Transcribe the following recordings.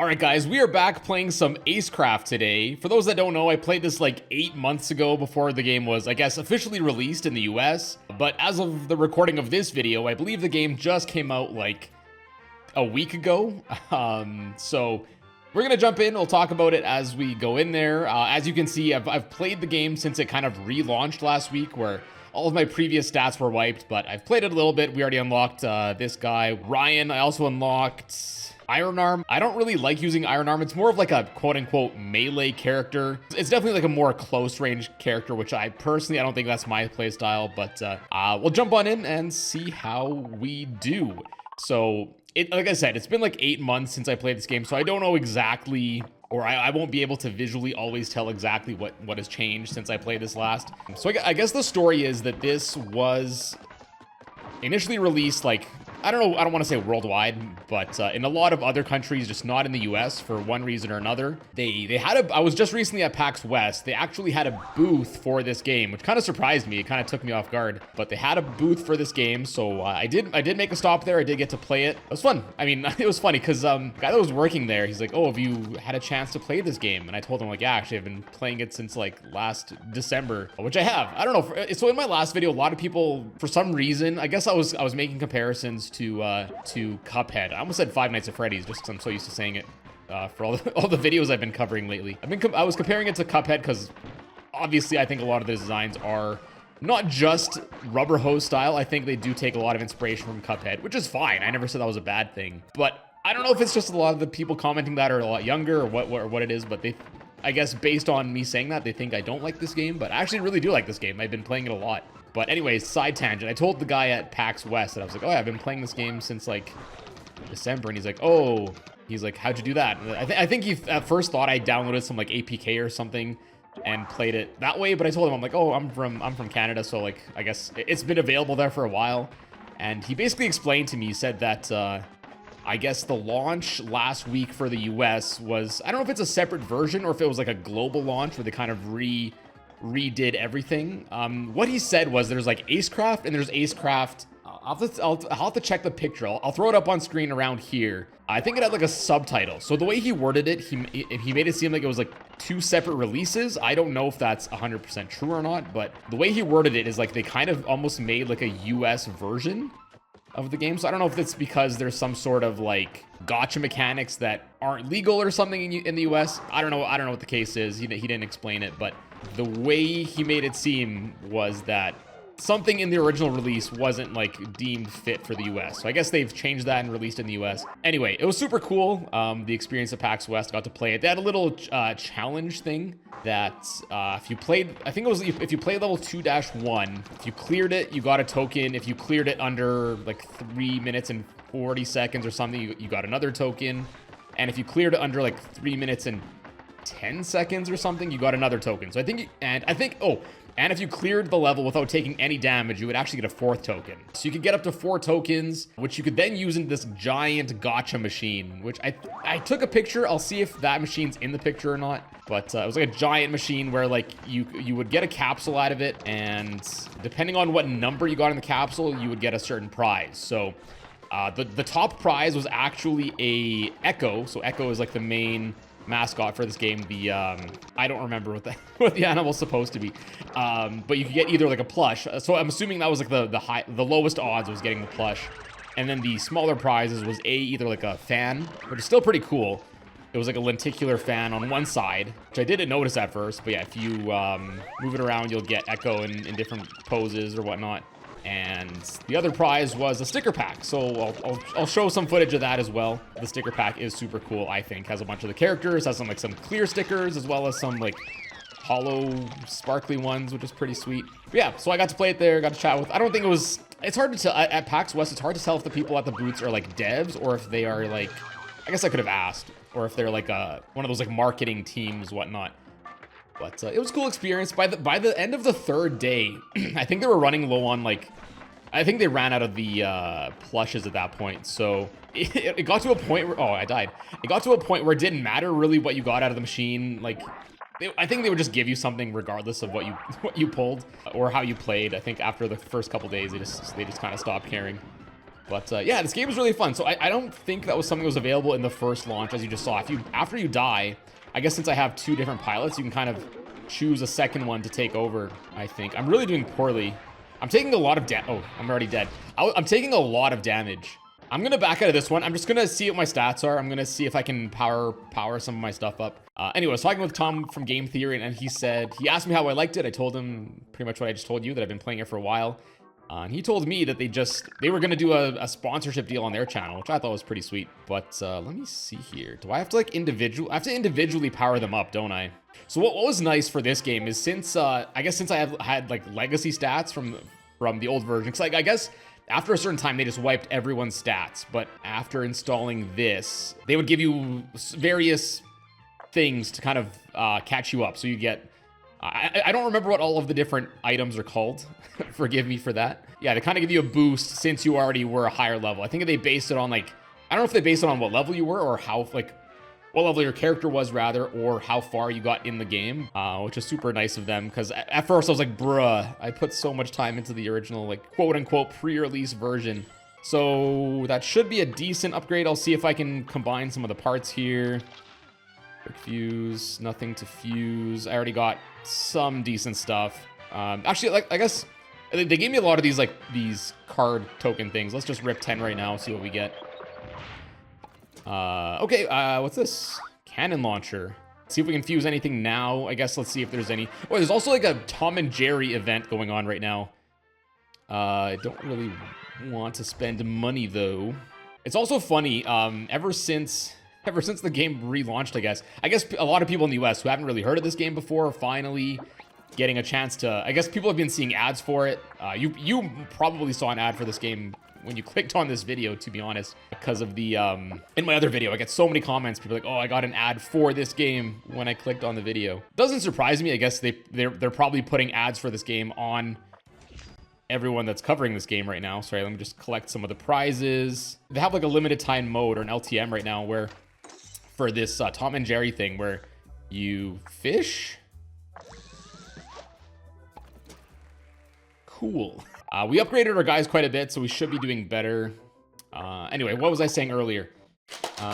Alright guys, we are back playing some Acecraft today. For those that don't know, I played this like 8 months ago before the game was, I guess, officially released in the US. But as of the recording of this video, I believe the game just came out like a week ago. So we're gonna jump in, we'll talk about it as we go in there. As you can see, I've played the game since it kind of relaunched last week, where all of my previous stats were wiped, but I've played it a little bit. We already unlocked this guy, Ryan. I also unlocked Iron Arm. I don't really like using Iron Arm. It's more of like a quote-unquote melee character. It's definitely like a more close-range character, which I personally, I don't think that's my playstyle, but we'll jump on in and see how we do. So, like I said, it's been like 8 months since I played this game, so I don't know exactly, or I won't be able to visually always tell exactly what has changed since I played this last. So I guess the story is that this was initially released like, I don't know, I don't want to say worldwide, but in a lot of other countries, just not in the US for one reason or another. They had I was just recently at PAX West. They actually had a booth for this game, which kind of surprised me. It kind of took me off guard, but they had a booth for this game. So I did make a stop there. I did get to play it. It was fun. I mean, it was funny because the guy that was working there, he's like, oh, have you had a chance to play this game? And I told him like, yeah, actually I've been playing it since like last December, which I have. I don't know. So in my last video, a lot of people, for some reason, I guess I was making comparisons to Cuphead. I almost said Five Nights at Freddy's just because I'm so used to saying it for all the videos I've been covering lately. I was comparing it to Cuphead because obviously I think a lot of the designs are not just rubber hose style. I think they do take a lot of inspiration from Cuphead, which is fine. I never said that was a bad thing, but I don't know if it's just a lot of the people commenting that are a lot younger or what it is, but I guess based on me saying that, they think I don't like this game, but I actually really do like this game. I've been playing it a lot. But anyways, side tangent. I told the guy at PAX West that I was like, oh, yeah, I've been playing this game since like December. And he's like, oh, how'd you do that? And I think he at first thought I downloaded some like APK or something and played it that way. But I told him, I'm like, oh, I'm from Canada. So like, I guess it's been available there for a while. And he basically explained to me, he said that, I guess the launch last week for the US was, I don't know if it's a separate version or if it was like a global launch where they kind of redid everything. What he said was there's like Acecraft and there's Acecraft. I'll have to check the picture. I'll throw it up on screen around here. I think it had like a subtitle. So the way he worded it, he made it seem like it was like 2 separate releases. I don't know if that's 100% true or not, but the way he worded it is like they kind of almost made like a US version of the game. So I don't know if it's because there's some sort of like gotcha mechanics that aren't legal or something in the US. I don't know what the case is. He didn't explain it, but the way he made it seem was that something in the original release wasn't like deemed fit for the US. So I guess they've changed that and released it in the US. Anyway, it was super cool. The experience at PAX West, got to play it. They had a little challenge thing that if you played, I think it was if you played level 2-1, if you cleared it, you got a token. If you cleared it under like 3 minutes and 40 seconds or something, you got another token. And if you cleared it under like 3 minutes and 10 seconds or something, you got another token. So I think and if you cleared the level without taking any damage, you would actually get a 4th token. So you could get up to 4 tokens, which you could then use in this giant gotcha machine, which I took a picture. I'll see if that machine's in the picture or not. But it was like a giant machine where like you would get a capsule out of it, and depending on what number you got in the capsule, you would get a certain prize. So the top prize was actually a Echo. So Echo is like the main mascot for this game. The I don't remember what the animal's supposed to be, but you could get either like a plush. So I'm assuming that was like the lowest odds was getting the plush, and then the smaller prizes was either like a fan, which is still pretty cool. It was like a lenticular fan on one side, which I didn't notice at first, but yeah, if you move it around, you'll get Echo in different poses or whatnot. And the other prize was a sticker pack, so I'll show some footage of that as well. The sticker pack is super cool, I think. Has a bunch of the characters, has some clear stickers, as well as some like hollow sparkly ones, which is pretty sweet. But yeah, so I got to play it there, got to chat with, I don't think it was, it's hard to tell, at PAX West, it's hard to tell if the people at the booths are like devs or if they are like, I guess I could have asked, or if they're like one of those like marketing teams, whatnot. But it was a cool experience. By the end of the 3rd day, I think they were running low on like, I think they ran out of the plushes at that point. So it got to a point where, oh, I died. It got to a point where it didn't matter really what you got out of the machine. Like, I think they would just give you something regardless of what you pulled or how you played. I think after the first couple days, they just kind of stopped caring. But yeah, this game is really fun. So I don't think that was something that was available in the first launch, as you just saw. After you die, I guess since I have 2 different pilots, you can kind of choose a second one to take over, I think. I'm really doing poorly. I'm taking a lot of oh, I'm already dead. I'm taking a lot of damage. I'm gonna back out of this one. I'm just gonna see what my stats are. I'm gonna see if I can power some of my stuff up. Anyway, I was talking with Tom from Game Theory, and he asked me how I liked it. I told him pretty much what I just told you, that I've been playing it for a while. And he told me that they were gonna do a sponsorship deal on their channel, which I thought was pretty sweet. But let me see here. Do I have to like I have to individually power them up, don't I? So what was nice for this game is since I guess since I have had like legacy stats from the old version, because like I guess after a certain time they just wiped everyone's stats, but after installing this, they would give you various things to kind of catch you up. So you get I don't remember what all of the different items are called. Forgive me for that. Yeah, they kind of give you a boost since you already were a higher level. I think they based it on like, I don't know if they based it on what level you were or how like what level your character was rather, or how far you got in the game, which is super nice of them. Because at first I was like, bruh, I put so much time into the original like quote unquote pre-release version. So that should be a decent upgrade. I'll see if I can combine some of the parts here. Quick fuse, nothing to fuse. I already got some decent stuff. Actually, like I guess they gave me a lot of these card token things. Let's just rip 10 right now, see what we get. Okay, what's this? Cannon launcher. Let's see if we can fuse anything now. I guess let's see if there's any. Oh, there's also like a Tom and Jerry event going on right now. I don't really want to spend money though. It's also funny. Ever since the game relaunched, I guess a lot of people in the US who haven't really heard of this game before are finally getting a chance to. I guess people have been seeing ads for it. You probably saw an ad for this game when you clicked on this video, to be honest, because of the in my other video I get so many comments, people like, oh, I got an ad for this game when I clicked on the video. Doesn't surprise me. I guess they're probably putting ads for this game on everyone that's covering this game right now. Sorry, let me just collect some of the prizes. They have like a limited time mode or an LTM right now where for this Tom and Jerry thing where you fish. Cool. We upgraded our guys quite a bit, so we should be doing better. Anyway, what was I saying earlier?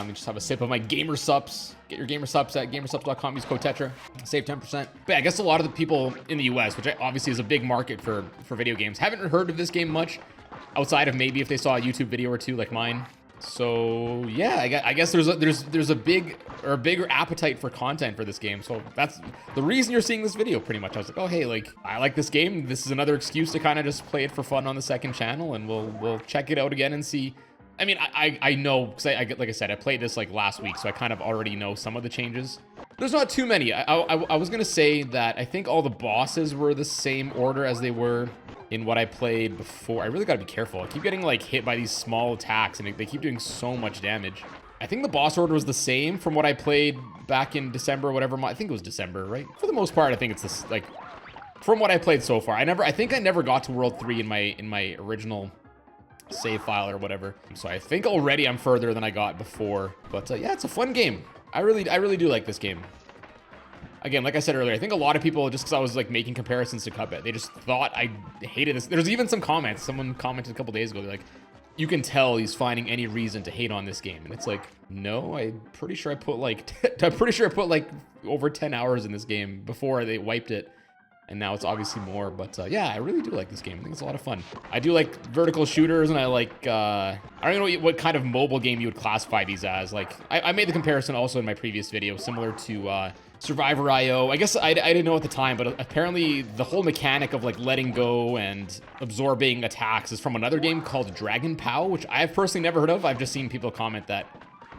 Just have a sip of my GamerSupps. Get your GamerSupps at GamerSupps.com. Use code TETRA. Save 10%. But yeah, I guess a lot of the people in the US, which obviously is a big market for video games, haven't heard of this game much outside of maybe if they saw a YouTube video or two like mine. So yeah, I guess there's a bigger appetite for content for this game. So that's the reason you're seeing this video pretty much. I was like, oh hey, like I like this game. This is another excuse to kind of just play it for fun on the second channel, and we'll check it out again and see. I mean, I know, because like I said, I played this like last week, so I kind of already know some of the changes. There's not too many. I was gonna say that I think all the bosses were the same order as they were in what I played before. I really gotta be careful. I keep getting like hit by these small attacks, and they keep doing so much damage. I think the boss order was the same from what I played back in December or whatever. I think it was December, right? For the most part, I think it's this, like, from what I played so far. I think I never got to World 3 in my original save file or whatever. So I think already I'm further than I got before. But yeah, it's a fun game. I really do like this game. Again, like I said earlier, I think a lot of people, just because I was like making comparisons to Cuphead, they just thought I hated this. There's even some comments. Someone commented a couple days ago. They're like, you can tell he's finding any reason to hate on this game. And it's like, no, I'm pretty sure I put like over 10 hours in this game before they wiped it. And now it's obviously more, but yeah, I really do like this game. I think it's a lot of fun. I do like vertical shooters, and I like, I don't know what kind of mobile game you would classify these as. Like, I made the comparison also in my previous video, similar to Survivor.io. I guess I didn't know at the time, but apparently the whole mechanic of like letting go and absorbing attacks is from another game called Dragon Pow, which I've personally never heard of. I've just seen people comment that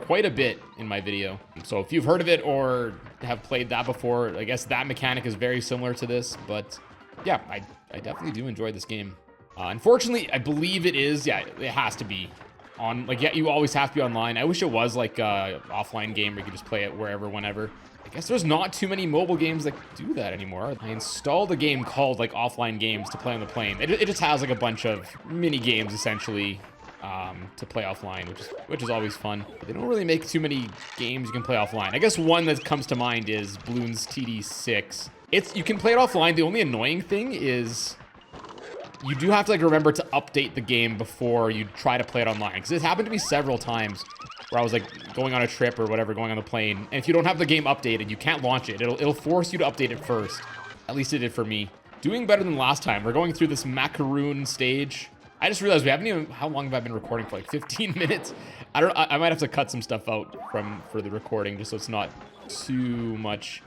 quite a bit in my video. So if you've heard of it or have played that before, I guess that mechanic is very similar to this. But yeah, I definitely do enjoy this game. Unfortunately, I believe it is. Yeah, it has to be on. Like, yeah, you always have to be online. I wish it was like a offline game where you could just play it wherever, whenever. I guess there's not too many mobile games that do that anymore. I installed a game called like Offline Games to play on the plane. It just has like a bunch of mini games essentially to play offline, which is always fun. But they don't really make too many games you can play offline. I guess one that comes to mind is Bloons TD6. You can play it offline. The only annoying thing is you do have to like remember to update the game before you try to play it online. Because this happened to me several times where I was like going on a trip or whatever, going on the plane. And if you don't have the game updated, you can't launch it. It'll force you to update it first. At least it did for me. Doing better than last time. We're going through this macaroon stage. I just realized we haven't even, how long have I been recording for? Like 15 minutes? I might have to cut some stuff out for the recording just so it's not too much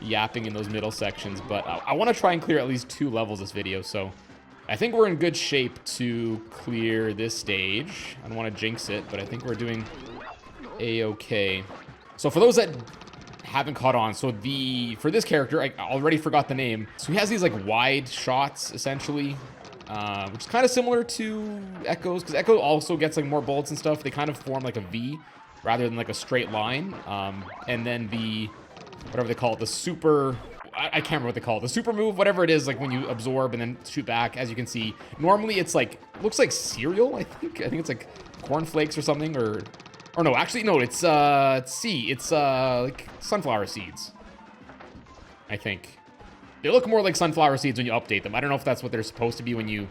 yapping in those middle sections. But I want to try and clear at least 2 levels this video. So I think we're in good shape to clear this stage. I don't want to jinx it, but I think we're doing a-okay. So for those that haven't caught on, so for this character, I already forgot the name. So he has these like wide shots essentially, which is kind of similar to Echo's, because Echo also gets like more bullets and stuff. They kind of form like a V rather than like a straight line. And then the, whatever they call it, the super, I can't remember what they call it, the super move, whatever it is, like when you absorb and then shoot back, as you can see, normally it's like, looks like cereal, I think it's like cornflakes or something, or no, actually, no, it's like sunflower seeds, I think. They look more like sunflower seeds when you update them. I don't know if that's what they're supposed to be when you,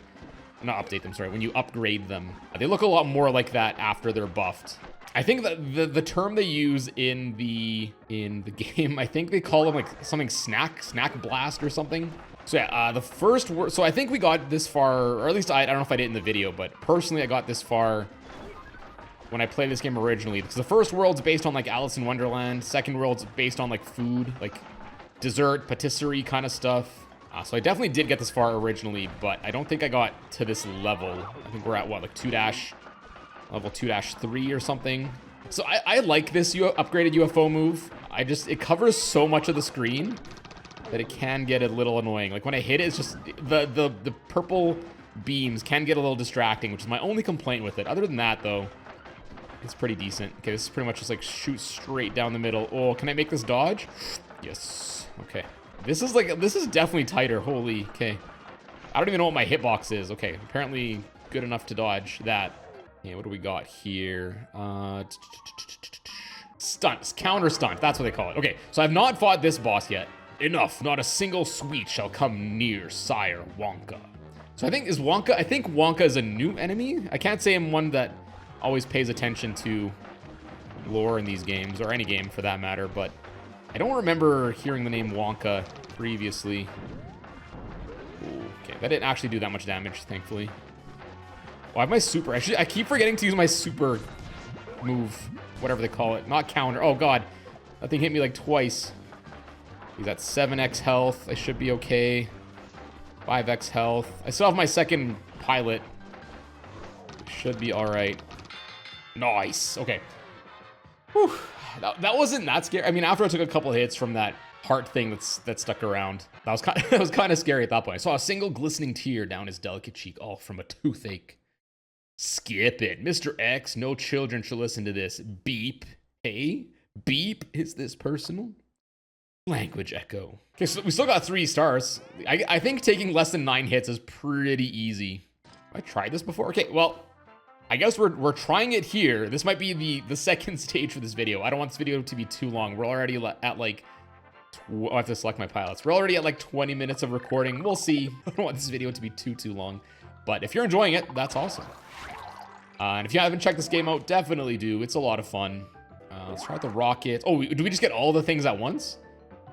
not update them, sorry, when you upgrade them. They look a lot more like that after they're buffed. I think that the term they use in the game, I think they call them like something snack blast or something. So yeah, the first word, so I think we got this far, or at least I don't know if I did in the video, but personally I got this far when I played this game originally, because the first world's based on like Alice in Wonderland, second world's based on like food, like dessert, patisserie kind of stuff. So I definitely did get this far originally, but I don't think I got to this level. I think we're at what, like level 2-3 or something. So I like this upgraded UFO move. It covers so much of the screen that it can get a little annoying. Like when I hit it, it's just, the purple beams can get a little distracting, which is my only complaint with it. Other than that though, it's pretty decent. Okay, this is pretty much just like shoot straight down the middle. Oh, can I make this dodge? Yes. Okay. This is definitely tighter. Holy, okay. I don't even know what my hitbox is. Okay, apparently good enough to dodge that. Yeah, what do we got here? Stunts, counter stunt. That's what they call it. Okay, so I've not fought this boss yet. Enough, not a single sweet shall come near Sire Wonka. So I think Wonka is a new enemy. I can't say I'm one that always pays attention to lore in these games, or any game for that matter, but I don't remember hearing the name Wonka previously. Ooh, okay, that didn't actually do that much damage, thankfully. Oh, I have my super. I keep forgetting to use my super move, whatever they call it. Not counter. Oh, God. That thing hit me like twice. He's at 7x health. I should be okay. 5x health. I still have my second pilot. Should be all right. Nice. Okay. Whew. That wasn't that scary. I mean, after I took a couple hits from that heart thing that stuck around, that was kind of scary at that point. I saw a single glistening tear down his delicate cheek, all from a toothache. Skip it. Mr. X, no children shall listen to this. Beep. Hey? Beep. Is this personal? Language Echo. Okay, so we still got 3 stars. I think taking less than 9 hits is pretty easy. Have I tried this before? Okay, well, I guess we're trying it here. This might be the second stage for this video. I don't want this video to be too long. We're already at like, I have to select my pilots. We're already at like 20 minutes of recording. We'll see. I don't want this video to be too long. But if you're enjoying it, that's awesome. And if you haven't checked this game out, definitely do. It's a lot of fun. Let's try out the rocket. Oh, do we just get all the things at once?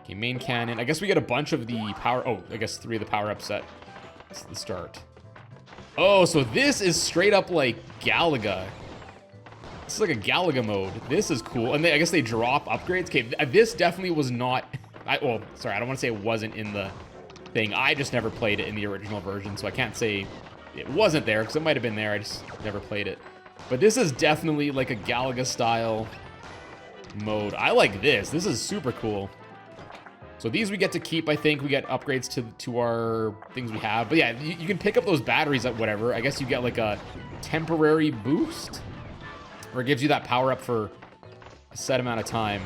Okay, main cannon. I guess we get a bunch of the power. Oh, I guess 3 of the power-ups at the start. Oh, so this is straight up like Galaga. This is like a Galaga mode. This is cool. And I guess they drop upgrades. Okay, this definitely was not... well, sorry, I don't want to say it wasn't in the thing. I just never played it in the original version, so I can't say it wasn't there, because it might have been there. I just never played it. But this is definitely like a Galaga-style mode. I like this. This is super cool. So these we get to keep, I think. We get upgrades to our things we have. But yeah, you can pick up those batteries at whatever. I guess you get like a temporary boost. Or it gives you that power up for a set amount of time.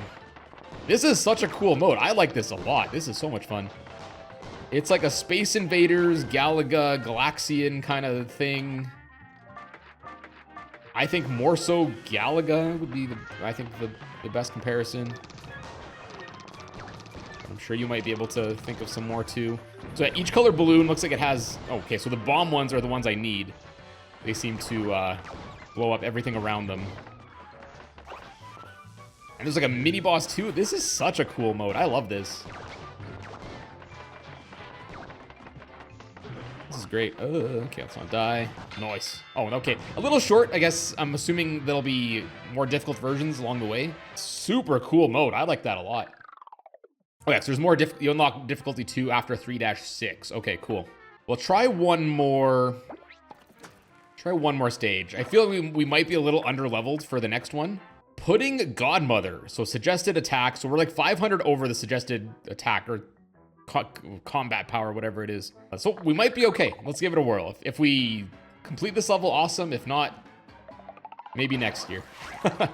This is such a cool mode. I like this a lot. This is so much fun. It's like a Space Invaders, Galaga, Galaxian kind of thing. I think more so Galaga would be, the best comparison. I'm sure you might be able to think of some more too. So each color balloon looks like it has... Okay, so the bomb ones are the ones I need. They seem to blow up everything around them. And there's like a mini boss too. This is such a cool mode. I love this. This is great. Okay, let's not die. Nice. Oh, okay. A little short, I guess. I'm assuming there'll be more difficult versions along the way. Super cool mode. I like that a lot. Oh, yeah, so there's more you unlock difficulty 2 after 3-6. Okay, cool. We'll try one more. Try one more stage. I feel we might be a little under-leveled for the next one. Pudding Godmother. So suggested attack. So we're like 500 over the suggested attack or combat power, whatever it is. So we might be okay. Let's give it a whirl. If we complete this level, awesome. If not, maybe next year. And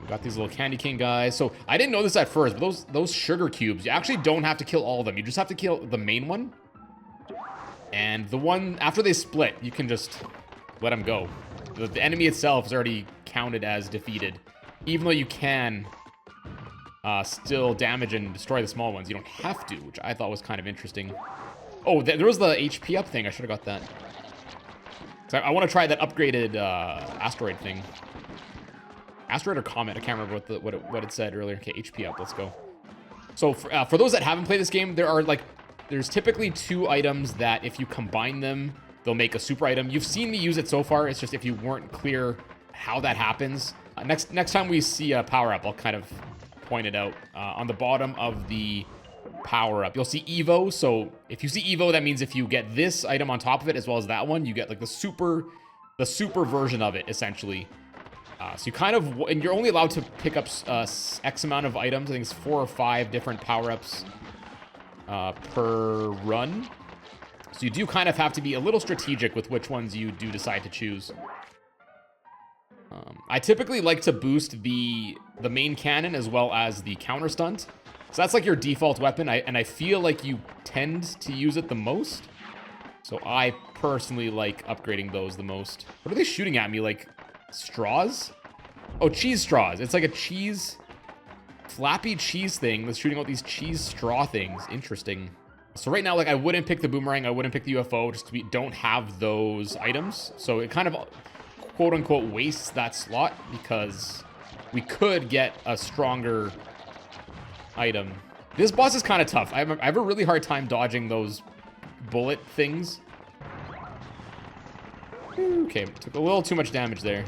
we got these little Candy King guys. So I didn't know this at first, but those sugar cubes, you actually don't have to kill all of them. You just have to kill the main one. And the one after they split, you can just let them go. The enemy itself is already counted as defeated, even though you can still damage and destroy the small ones. You don't have to, which I thought was kind of interesting. Oh, there was the HP up thing. I should have got that. So I want to try that upgraded asteroid thing. Asteroid or comet? I can't remember what it said earlier. Okay, HP up. Let's go. So for those that haven't played this game, there's typically 2 items that if you combine them, they'll make a super item. You've seen me use it so far. It's just if you weren't clear how that happens. Next time we see a power up, I'll kind of point it out. On the bottom of the power up, you'll see Evo. So if you see Evo, that means if you get this item on top of it as well as that one, you get like the super version of it essentially. So you kind of, and you're only allowed to pick up X amount of items. I think it's 4 or 5 different power ups per run. So you do kind of have to be a little strategic with which ones you do decide to choose. I typically like to boost the main cannon as well as the counter stunt. So that's like your default weapon, and I feel like you tend to use it the most. So I personally like upgrading those the most. What are they shooting at me? Like straws? Oh, cheese straws. It's like a flappy cheese thing that's shooting out these cheese straw things. Interesting. So right now, like I wouldn't pick the boomerang, I wouldn't pick the UFO, just because we don't have those items. So it kind of quote unquote wastes that slot because we could get a stronger item. This boss is kind of tough. I have a really hard time dodging those bullet things. Okay, took a little too much damage there.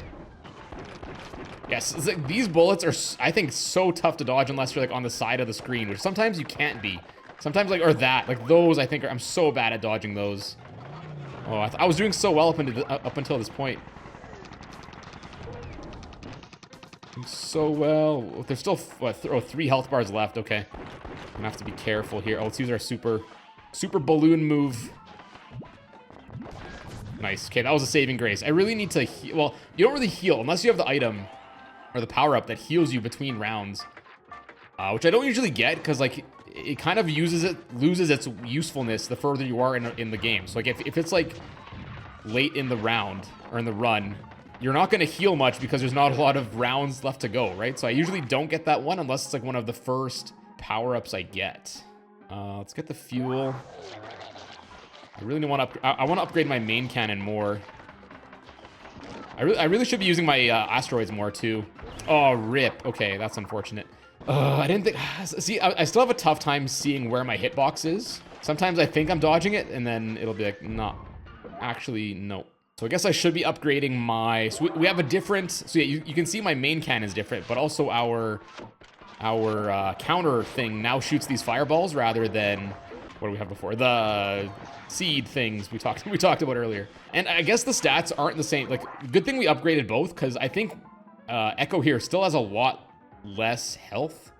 Yes, it's like these bullets are, I think, so tough to dodge unless you're like on the side of the screen, which sometimes you can't be. Sometimes like, or that, like those, I think I'm so bad at dodging those. Oh, I was doing so well up until this point. So well. There's still, what, 3 health bars left. Okay. I'm gonna have to be careful here. Oh, let's use our super balloon move. Nice. Okay, that was a saving grace. I really need to heal. Well, you don't really heal unless you have the item or the power-up that heals you between rounds. Which I don't usually get because, like, it kind of loses its usefulness the further you are in the game. So, like, if it's, like, late in the round or in the run, you're not going to heal much because there's not a lot of rounds left to go, right? So I usually don't get that one unless it's, like, one of the first power-ups I get. Let's get the fuel. I really want to I want to upgrade my main cannon more. I really should be using my asteroids more too. Oh, rip. Okay, that's unfortunate. I didn't think... See, I still have a tough time seeing where my hitbox is. Sometimes I think I'm dodging it, and then it'll be like, nah. Actually, no. So I guess I should be upgrading my... So we have a different... So yeah, you can see my main cannon is different, but also our counter thing now shoots these fireballs rather than... What do we have before? The seed things we talked about earlier. And I guess the stats aren't the same. Like, good thing we upgraded both, because I think Echo here still has a lot less health.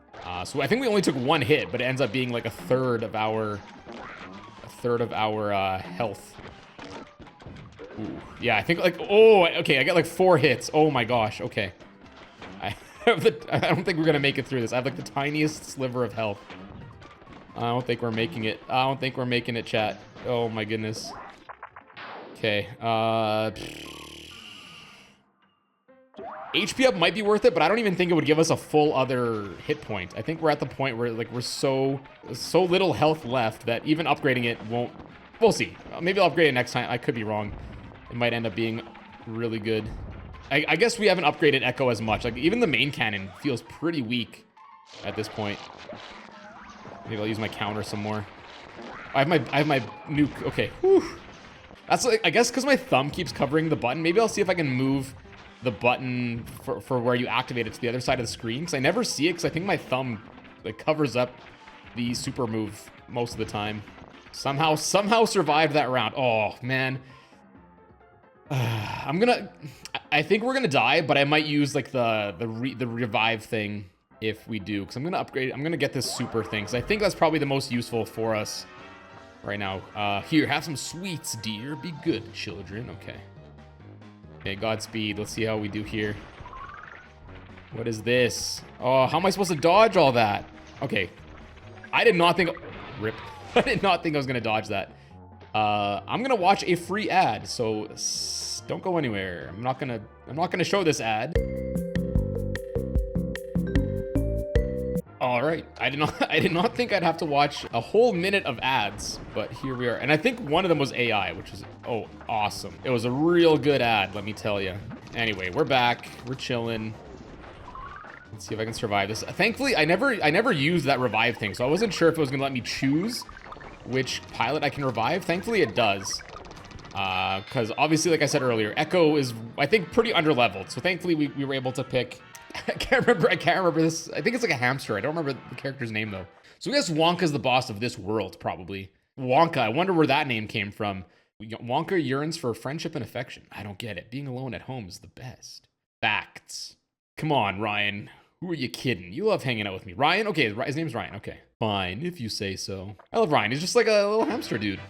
So I think we only took 1 hit, but it ends up being like a third of our health. Ooh. Yeah, I think like, oh, okay, I got like 4 hits. Oh my gosh, okay. I don't think we're gonna make it through this. I have like the tiniest sliver of health. I don't think we're making it. I don't think we're making it, chat. Oh my goodness. HP up might be worth it, but I don't even think it would give us a full other hit point. I think we're at the point where like we're so little health left that even upgrading it won't. We'll see. Maybe I'll upgrade it next time. I could be wrong. It might end up being really good. I guess we haven't upgraded Echo as much. Like even the main cannon feels pretty weak at this point. Maybe I'll use my counter some more. I have my nuke. Okay. Whew. That's like, I guess because my thumb keeps covering the button. Maybe I'll see if I can move the button for where you activate it to the other side of the screen, because I never see it because I think my thumb like covers up the super move most of the time. Somehow survived that round. Oh man. I think we're gonna die, but I might use like the revive thing if we do, because I'm gonna upgrade. I'm gonna get this super thing, because I think that's probably the most useful for us right now. Here, have some sweets, dear. Be good, children. Okay. Okay, Godspeed. Let's see how we do here. What is this? Oh, how am I supposed to dodge all that? Okay. I did not think... Rip. I did not think I was going to dodge that. I'm going to watch a free ad, so don't go anywhere. I'm not going to show this ad. All right. I did not think I'd have to watch a whole minute of ads, but here we are. And I think one of them was AI, which is, oh, awesome. It was a real good ad, let me tell you. Anyway, we're back. We're chilling. Let's see if I can survive this. Thankfully, I never used that revive thing, so I wasn't sure if it was gonna let me choose which pilot I can revive. Thankfully, it does. Because obviously, like I said earlier, Echo is, I think, pretty underleveled. So thankfully, we were able to pick... I can't remember this. I think it's like a hamster. I don't remember the character's name though. So I guess Wonka's the boss of this world, probably. Wonka, I wonder where that name came from. Wonka yearns for friendship and affection. I don't get it. Being alone at home is the best. Facts. Come on, Ryan. Who are you kidding? You love hanging out with me. Ryan? Okay, his name's Ryan. Okay. Fine, if you say so. I love Ryan. He's just like a little hamster dude.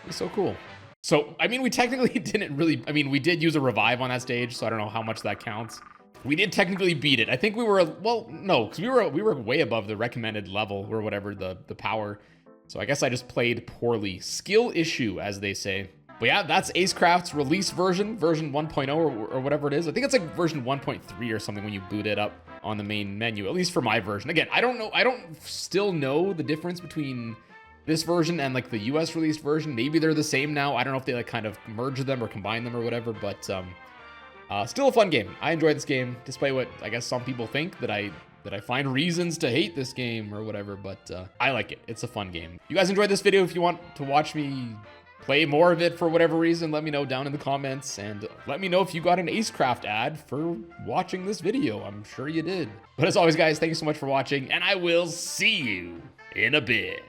He's so cool. So, I mean, we technically didn't really... I mean, we did use a revive on that stage, so I don't know how much that counts. We did technically beat it. I think we were, well, no, because we were way above the recommended level or whatever, the power. So I guess I just played poorly. Skill issue, as they say. But yeah, that's Acecraft's release version 1.0 or whatever it is. I think it's like version 1.3 or something when you boot it up on the main menu, at least for my version. Again, I don't know, I don't still know the difference between this version and like the US released version. Maybe they're the same now. I don't know if they like kind of merge them or combine them or whatever, but still a fun game. I enjoyed this game, despite what I guess some people think that I find reasons to hate this game or whatever, but I like it. It's a fun game. You guys enjoyed this video. If you want to watch me play more of it for whatever reason, let me know down in the comments, and let me know if you got an Acecraft ad for watching this video. I'm sure you did. But as always, guys, thank you so much for watching, and I will see you in a bit.